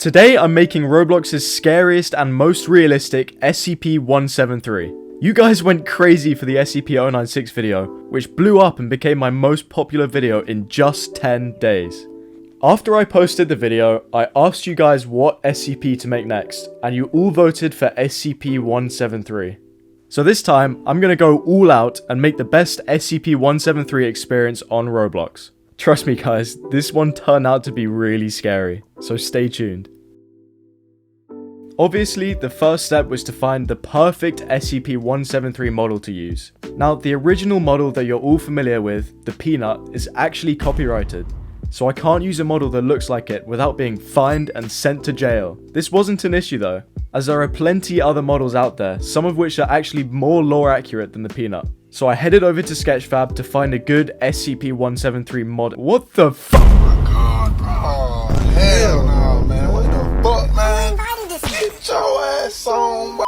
Today I'm making Roblox's scariest and most realistic SCP-173. You guys went crazy for the SCP-096 video, which blew up and became my most popular video in just 10 days. After I posted the video, I asked you guys what SCP to make next, and you all voted for SCP-173. So this time, I'm gonna go all out and make the best SCP-173 experience on Roblox. Trust me guys, this one turned out to be really scary, so stay tuned. Obviously, the first step was to find the perfect SCP-173 model to use. Now, the original model that you're all familiar with, the Peanut, is actually copyrighted, so I can't use a model that looks like it without being fined and sent to jail. This wasn't an issue though, as there are plenty other models out there, some of which are actually more lore accurate than the Peanut. So I headed over to Sketchfab to find a good SCP-173 model. What the fuck? Oh my god, bro. Oh, hell no, man. What the fuck, man? Get your ass on, bro.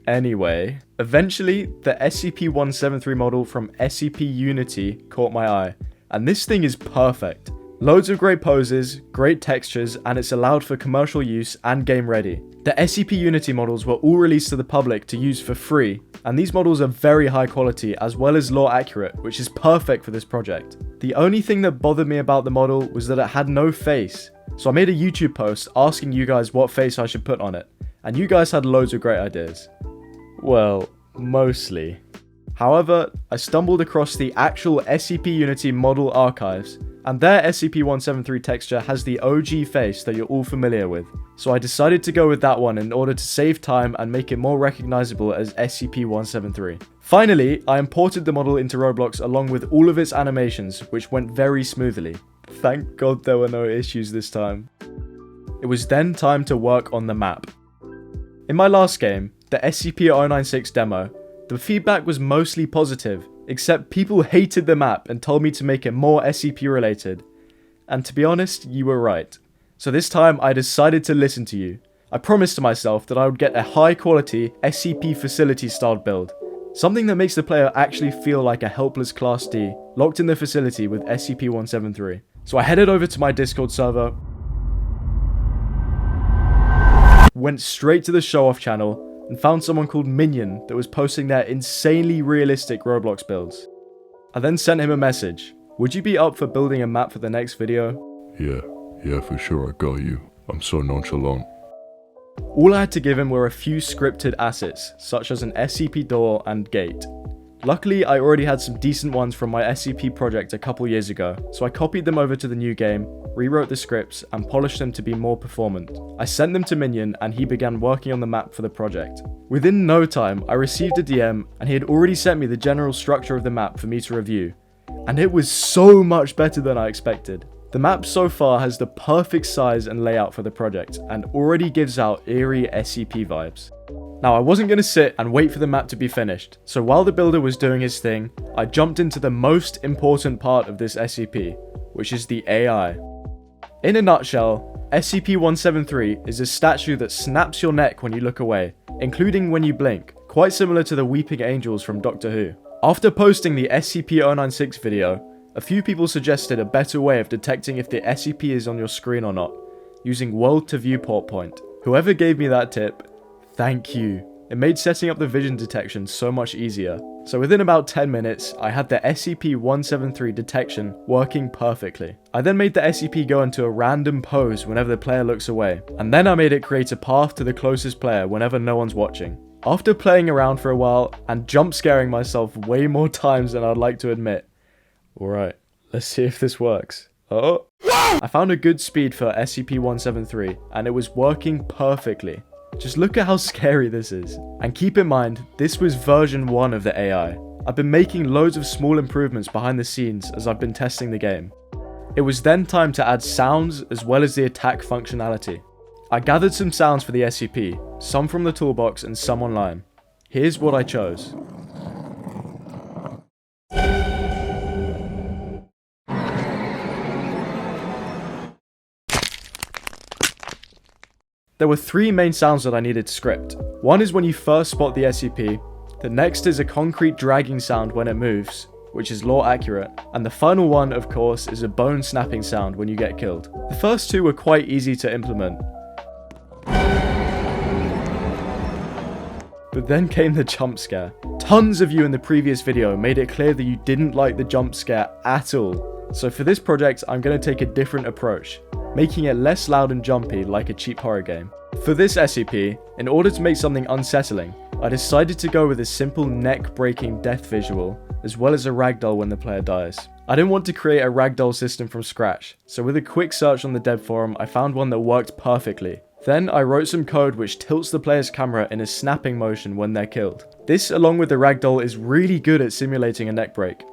Anyway, eventually, the SCP-173 model from SCP Unity caught my eye, and this thing is perfect. Loads of great poses, great textures, and it's allowed for commercial use and game ready. The SCP Unity models were all released to the public to use for free, and these models are very high quality as well as lore accurate, which is perfect for this project. The only thing that bothered me about the model was that it had no face, so I made a YouTube post asking you guys what face I should put on it, and you guys had loads of great ideas. Well, mostly. However, I stumbled across the actual SCP Unity model archives, and their SCP-173 texture has the OG face that you're all familiar with, so I decided to go with that one in order to save time and make it more recognizable as SCP-173. Finally, I imported the model into Roblox along with all of its animations, which went very smoothly. Thank God there were no issues this time. It was then time to work on the map. In my last game, the SCP-096 demo, the feedback was mostly positive, except people hated the map and told me to make it more SCP related. And to be honest, you were right. So this time I decided to listen to you. I promised to myself that I would get a high quality SCP facility styled build. Something that makes the player actually feel like a helpless Class D, locked in the facility with SCP-173. So I headed over to my Discord server, went straight to the show off channel, and found someone called Minion that was posting their insanely realistic Roblox builds. I then sent him a message. Would you be up for building a map for the next video? Yeah, for sure, I got you. I'm so nonchalant. All I had to give him were a few scripted assets, such as an SCP door and gate. Luckily, I already had some decent ones from my SCP project a couple years ago, so I copied them over to the new game, rewrote the scripts, and polished them to be more performant. I sent them to Minion, and he began working on the map for the project. Within no time, I received a DM, and he had already sent me the general structure of the map for me to review. And it was so much better than I expected. The map so far has the perfect size and layout for the project, and already gives out eerie SCP vibes. Now, I wasn't going to sit and wait for the map to be finished, so while the builder was doing his thing, I jumped into the most important part of this SCP, which is the AI. In a nutshell, SCP-173 is a statue that snaps your neck when you look away, including when you blink, quite similar to the Weeping Angels from Doctor Who. After posting the SCP-096 video, a few people suggested a better way of detecting if the SCP is on your screen or not, using World to Viewport Point. Whoever gave me that tip, thank you. It made setting up the vision detection so much easier. So within about 10 minutes, I had the SCP-173 detection working perfectly. I then made the SCP go into a random pose whenever the player looks away, and then I made it create a path to the closest player whenever no one's watching. After playing around for a while and jump scaring myself way more times than I'd like to admit. Alright, let's see if this works. Oh! I found a good speed for SCP-173, and it was working perfectly. Just look at how scary this is. And keep in mind, this was version 1 of the AI. I've been making loads of small improvements behind the scenes as I've been testing the game. It was then time to add sounds as well as the attack functionality. I gathered some sounds for the SCP, some from the toolbox and some online. Here's what I chose. There were 3 main sounds that I needed to script. One is when you first spot the SCP, the next is a concrete dragging sound when it moves, which is lore accurate, and the final one, of course, is a bone snapping sound when you get killed. The first 2 were quite easy to implement. But then came the jump scare. Tons of you in the previous video made it clear that you didn't like the jump scare at all. So for this project, I'm going to take a different approach, making it less loud and jumpy like a cheap horror game. For this SCP, in order to make something unsettling, I decided to go with a simple neck-breaking death visual, as well as a ragdoll when the player dies. I didn't want to create a ragdoll system from scratch, so with a quick search on the dev forum, I found one that worked perfectly. Then I wrote some code which tilts the player's camera in a snapping motion when they're killed. This, along with the ragdoll, is really good at simulating a neck break.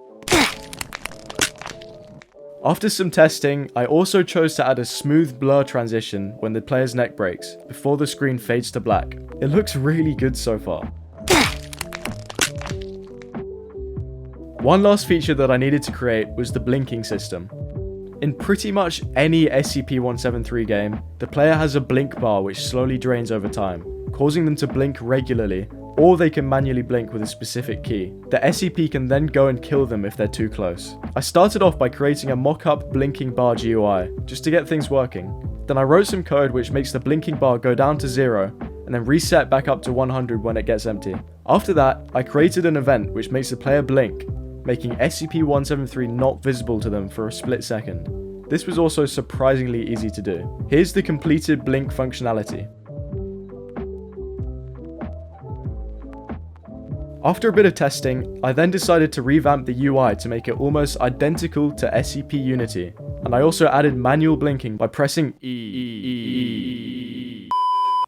After some testing, I also chose to add a smooth blur transition when the player's neck breaks, before the screen fades to black. It looks really good so far. One last feature that I needed to create was the blinking system. In pretty much any SCP-173 game, the player has a blink bar which slowly drains over time, causing them to blink regularly, or they can manually blink with a specific key. The SCP can then go and kill them if they're too close. I started off by creating a mock-up blinking bar GUI, just to get things working. Then I wrote some code which makes the blinking bar go down to 0, and then reset back up to 100 when it gets empty. After that, I created an event which makes the player blink, making SCP-173 not visible to them for a split second. This was also surprisingly easy to do. Here's the completed blink functionality. After a bit of testing, I then decided to revamp the UI to make it almost identical to SCP Unity, and I also added manual blinking by pressing E.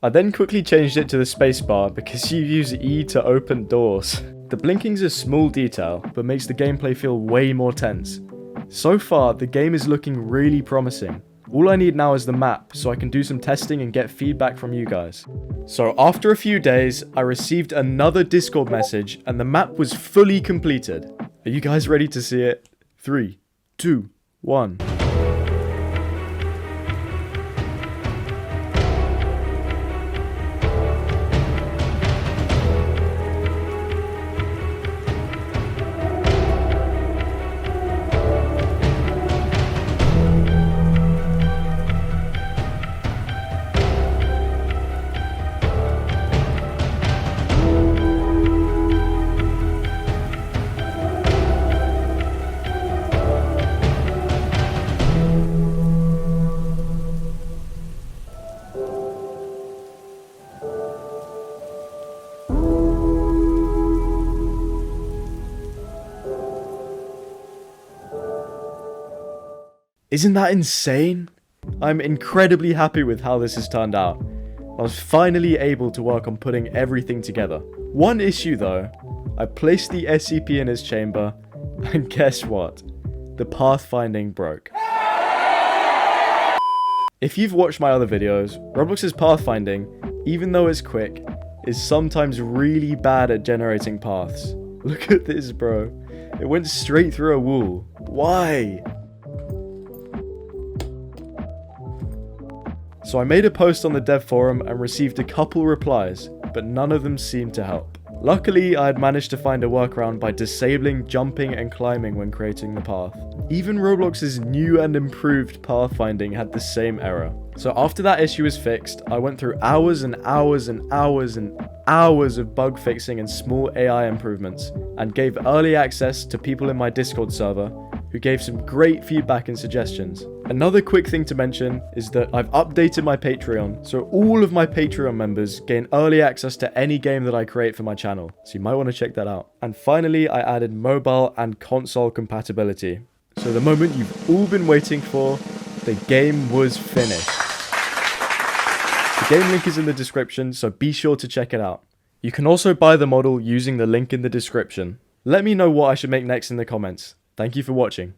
I then quickly changed it to the spacebar because you use E to open doors. The blinking's a small detail, but makes the gameplay feel way more tense. So far, the game is looking really promising. All I need now is the map, so I can do some testing and get feedback from you guys. So after a few days, I received another Discord message, and the map was fully completed. Are you guys ready to see it? 3, 2, 1. Isn't that insane? I'm incredibly happy with how this has turned out. I was finally able to work on putting everything together. One issue though, I placed the SCP in its chamber, and guess what? The pathfinding broke. If you've watched my other videos, Roblox's pathfinding, even though it's quick, is sometimes really bad at generating paths. Look at this, bro. It went straight through a wall. Why? So I made a post on the dev forum and received a couple replies, but none of them seemed to help. Luckily, I had managed to find a workaround by disabling jumping and climbing when creating the path. Even Roblox's new and improved pathfinding had the same error. So after that issue was fixed, I went through hours and hours and hours and hours of bug fixing and small AI improvements, and gave early access to people in my Discord server who gave some great feedback and suggestions. Another quick thing to mention is that I've updated my Patreon, so all of my Patreon members gain early access to any game that I create for my channel, so you might want to check that out. And finally, I added mobile and console compatibility. So the moment you've all been waiting for, the game was finished. The game link is in the description, so be sure to check it out. You can also buy the model using the link in the description. Let me know what I should make next in the comments. Thank you for watching.